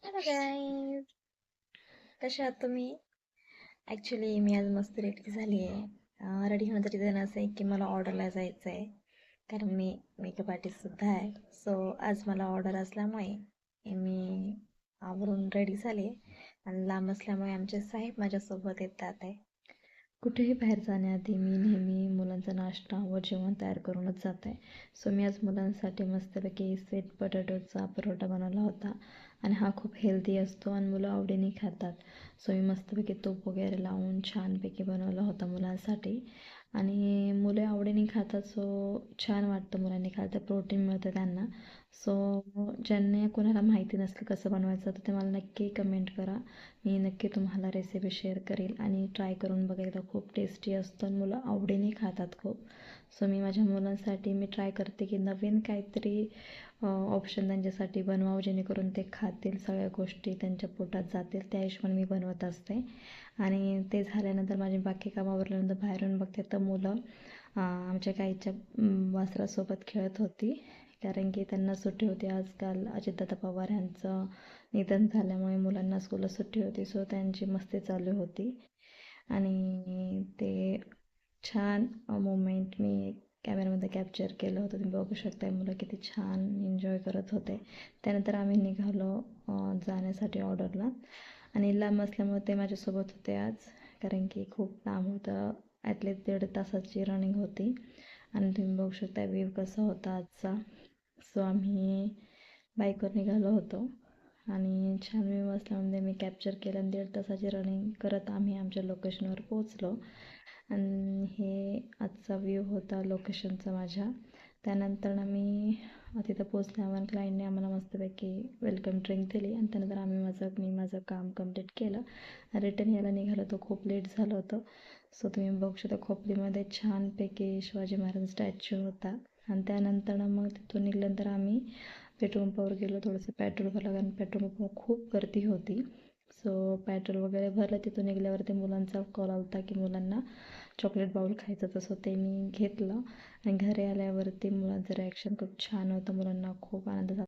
Hello guys, कशा आहात तुम्ही? ॲक्च्युली मी आज मस्त रेडी झाली आहे. रेडी होण्याचं रिझन असं आहे की मला ऑर्डरला जायचं आहे, कारण मी मेकअप आर्टिस्टसुद्धा आहे. सो आज मला ऑर्डर असल्यामुळे मी आवरून रेडी झाली आहे आणि लांब असल्यामुळे आमचे साहेब माझ्यासोबत येतात आहे. कुठेही बाहेर जाण्याआधी मी नेहमी मुलांचा नाश्ता व जेवण तयार करूनच जात आहे. सो मी आज मुलांसाठी मस्तपैकी स्वीट बटाटोचा परोठा बनवला होता आणि हा खूप हेल्दी असतो आणि मुलं आवडीने खातात. सो मी मस्तपैकी तूप वगैरे लावून छानपैकी बनवला होता मुलांसाठी आणि मुले आवडीने खातात. सो छान वाटतं मुलांनी खायला, तर प्रोटीन मिळतं त्यांना. सो ज्यांनी कोणाला माहिती नसलं कसं बनवायचं तर ते मला नक्की कमेंट करा. मी नक्की तुम्हाला रेसिपी शेअर करेल आणि ट्राय करून बघायला. खूप टेस्टी असतं आणि मुलं आवडीने खातात खूप. सो मी माझ्या मुलांसाठी ट्राय करते की नवीन काहीतरी ऑप्शन त्यांच्यासाठी बनवावं, जेणेकरून ते खातील, सगळ्या गोष्टी त्यांच्या पोटात जातील, त्या हिशोबाने मी बनवत असते. आणि ते झाल्यानंतर माझे बाकी काम आवरल्यानंतर बाहेरून बघते तर मुलं आमच्या गाईच्या वासरासोबत खेळत होती, कारण की त्यांना सुट्टी होती. आजकाल अजितदादा पवार यांचं निधन झाल्यामुळे मुलांना स्कूलला सुट्टी होती. सो त्यांची मस्ती चालू होती आणि ते छान मोमेंट मी कॅमेऱ्यामध्ये कॅप्चर केलं होतं. तुम्ही बघू शकता मुलं किती छान एन्जॉय करत होते. त्यानंतर आम्ही निघालो जाण्यासाठी ऑर्डरला आणि लांब असल्यामुळे ते माझ्यासोबत होते आज, कारण की खूप लांब होतं. ॲटलीस्ट 1.5 तासाची रनिंग होती आणि तुम्ही बघू शकता व्ह्यू कसा होता आजचा. सो आम्ही बाईकवर निघालो होतो आणि छान व्ह्यू असल्यामुळे मी कॅप्चर केलं आणि 1.5 तासाची रनिंग करत आम्ही आमच्या लोकेशनवर पोचलो. आणि हे आजचा व्ह्यू होता लोकेशनचा माझ्या. त्यानंतर मी तिथं पोचल्यावर क्लायंटने आम्हाला मस्तपैकी वेलकम ड्रिंक दिली आणि त्यानंतर मी माझं काम कंप्लीट केलं. रिटर्न यायला निघालो तो खूप लेट झालं होतं. सो तुम्ही बघू शकता खोपलीमध्ये छानपैकी शिवाजी महाराज स्टॅच्यू होता. आणि त्यानंतर मग तिथून निघाल्यानंतर आम्ही पेट्रोल पंपावर गेलो, थोडंसं पेट्रोल भरलं, कारण पेट्रोल पंपावर खूप गर्दी होती. सो पेट्रोल वगैरे भरलं. तिथून निघाल्यावरती मुलांचा कॉल आला होता की मुलांना चॉकलेट बाउल खायचं, तसं ते मी घेतलं आणि घरी आल्यावरती मुलांचं रिॲक्शन खूप छान होतं. मुलांना खूप आनंद झाला.